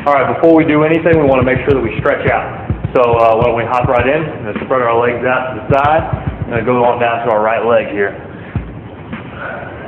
Alright, before we do anything, we want to make sure that we stretch out. So why don't we hop right in, and spread our legs out to the side, and go on down to our right leg here.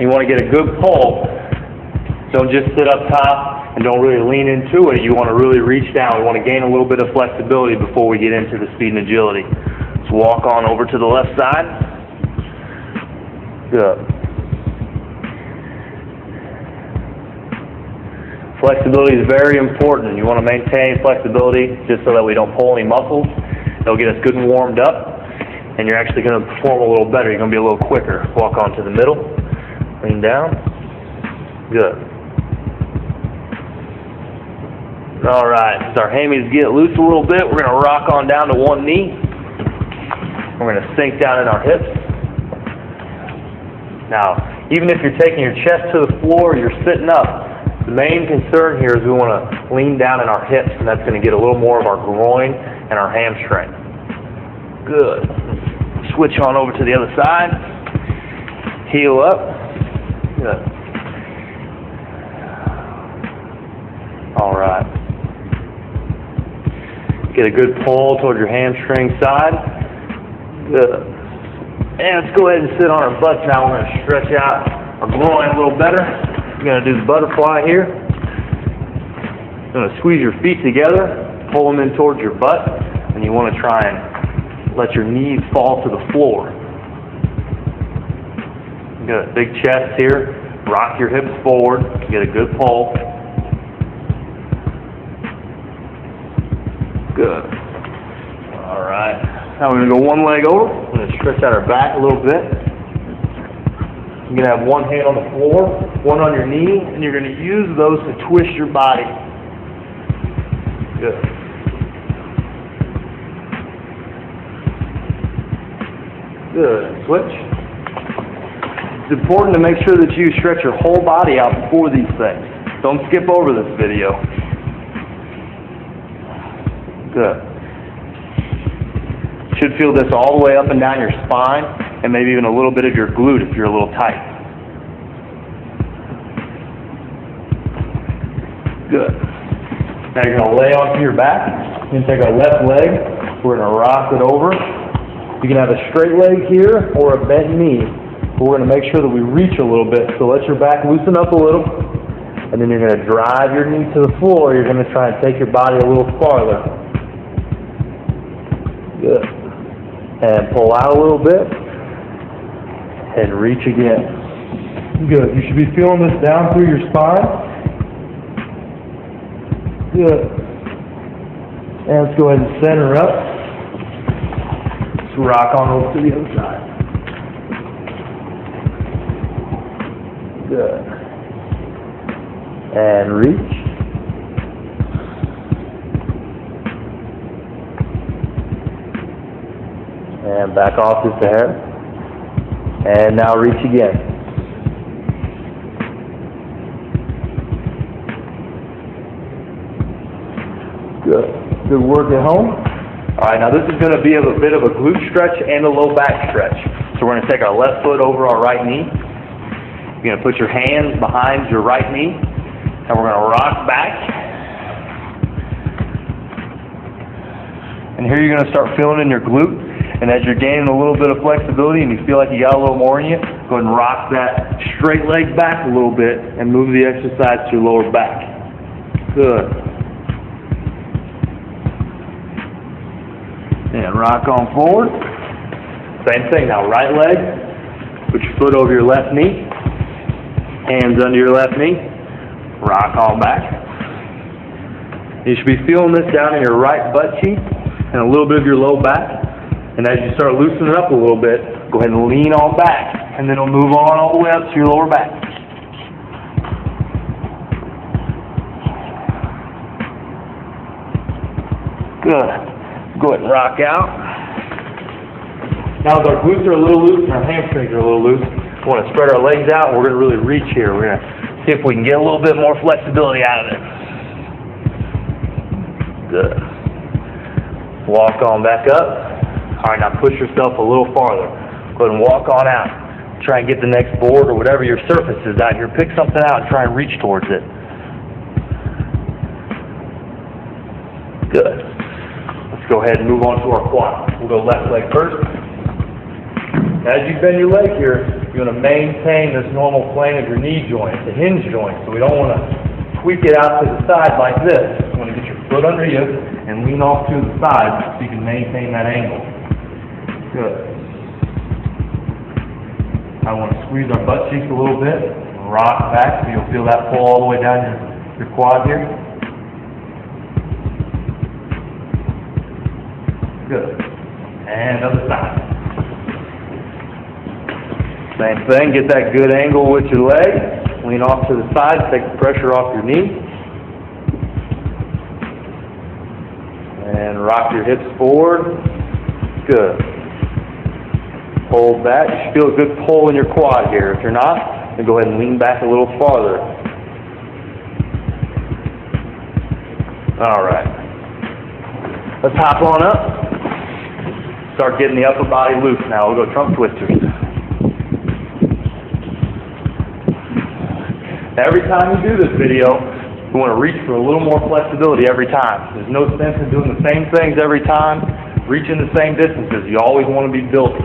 You want to get a good pull. Don't just sit up top and don't really lean into it. You want to really reach down. We want to gain a little bit of flexibility before we get into the speed and agility. So walk on over to the left side. Good. Flexibility is very important. You want to maintain flexibility just so that we don't pull any muscles. It'll get us good and warmed up, and you're actually going to perform a little better. You're going to be a little quicker. Walk on to the middle. Lean down. Good. Alright, as our hammies get loose a little bit, we're going to rock on down to one knee. We're going to sink down in our hips. Now, even if you're taking your chest to the floor, you're sitting up. The main concern here is we want to lean down in our hips, and that's going to get a little more of our groin and our hamstring. Good. Switch on over to the other side. Heel up. Good. Alright. Get a good pull toward your hamstring side. Good. And let's go ahead and sit on our butts now. We're going to stretch out our groin a little better. We're going to do the butterfly here. You're going to squeeze your feet together, pull them in towards your butt, and you want to try and let your knees fall to the floor. Good. Big chest here. Rock your hips forward. Get a good pull. Good. Alright. Now we're going to go one leg over. We're going to stretch out our back a little bit. You're going to have one hand on the floor, one on your knee, and you're going to use those to twist your body. Good. Good. Switch. It's important to make sure that you stretch your whole body out before these things. Don't skip over this video. Good. Should feel this all the way up and down your spine, and maybe even a little bit of your glute if you're a little tight. Good. Now you're going to lay onto your back. You're going to take our left leg. We're going to rock it over. You can have a straight leg here or a bent knee. But we're going to make sure that we reach a little bit. So let your back loosen up a little. And then you're going to drive your knee to the floor. You're going to try and take your body a little farther. Good. And pull out a little bit. And reach again. Good. You should be feeling this down through your spine. Good. And let's go ahead and center up. Let's rock on over to the other side. Good. And reach. And back off just a hair. And now reach again. Good. Good work at home. Alright, now this is going to be a bit of a glute stretch and a low back stretch. So we're going to take our left foot over our right knee. You're going to put your hands behind your right knee. And we're going to rock back. And here you're going to start feeling in your glute. And as you're gaining a little bit of flexibility and you feel like you got a little more in you, go ahead and rock that straight leg back a little bit and move the exercise to your lower back. Good. And rock on forward. Same thing now, right leg. Put your foot over your left knee. Hands under your left knee. Rock on back. You should be feeling this down in your right butt cheek and a little bit of your low back. And as you start loosening up a little bit, go ahead and lean on back. And then it'll move on all the way up to your lower back. Good. Go ahead and rock out. Now as our glutes are a little loose and our hamstrings are a little loose, we want to spread our legs out and we're going to really reach here. We're going to see if we can get a little bit more flexibility out of it. Good. Walk on back up. Alright, now push yourself a little farther. Go ahead and walk on out. Try and get the next board or whatever your surface is out here. Pick something out and try and reach towards it. Good. Let's go ahead and move on to our quad. We'll go left leg first. As you bend your leg here, you're going to maintain this normal plane of your knee joint. It's a hinge joint, so we don't want to tweak it out to the side like this. You want to get your foot under you and lean off to the side so you can maintain that angle. Good. I want to squeeze our butt cheeks a little bit, rock back so you'll feel that pull all the way down your quad here. Good. And other side. Same thing, get that good angle with your leg. Lean off to the side, take the pressure off your knee. And rock your hips forward. Good. Hold back. You should feel a good pull in your quad here. If you're not, then go ahead and lean back a little farther. Alright. Let's hop on up. Start getting the upper body loose now. We'll go trunk twisters. Every time you do this video, you want to reach for a little more flexibility every time. There's no sense in doing the same things every time, reaching the same distances. You always want to be building.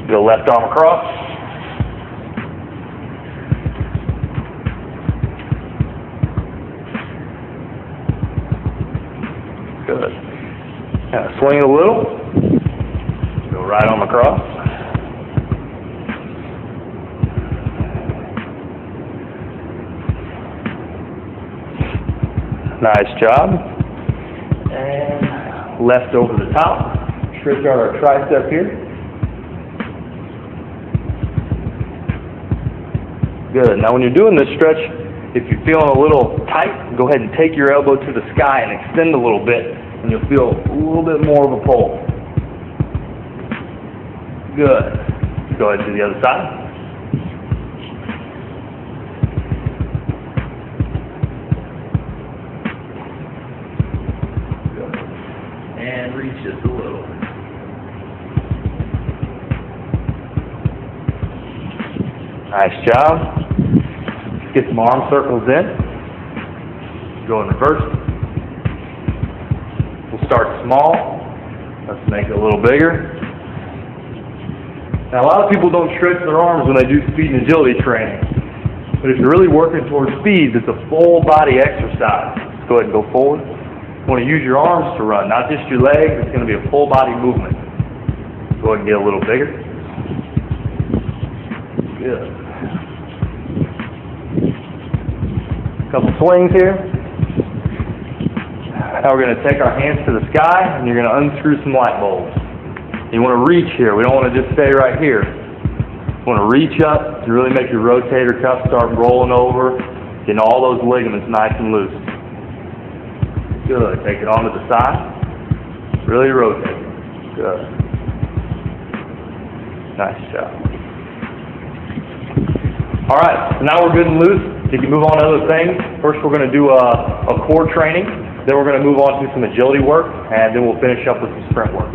Go left arm across. Good. Kind of swing a little. Go right arm across. Nice job. And left over the top. Stretch out our tricep here. Good. Now when you're doing this stretch, if you're feeling a little tight, go ahead and take your elbow to the sky and extend a little bit, and you'll feel a little bit more of a pull. Good. Go ahead to the other side. And reach just a little. Nice job. Let's get some arm circles in. Go in reverse. We'll start small. Let's make it a little bigger. Now a lot of people don't stretch their arms when they do speed and agility training. But if you're really working towards speed, it's a full body exercise. Let's go ahead and go forward. You want to use your arms to run, not just your legs. It's going to be a full body movement. Go ahead and get a little bigger. Good. A couple swings here. Now we're going to take our hands to the sky, and you're going to unscrew some light bulbs. You want to reach here. We don't want to just stay right here. You want to reach up and really make your rotator cuff start rolling over, getting all those ligaments nice and loose. Good. Take it onto the side. Really rotate. Good. Nice job. Alright, so now we're good and loose. You can move on to other things. First we're going to do a core training. Then we're going to move on to some agility work. And then we'll finish up with some sprint work.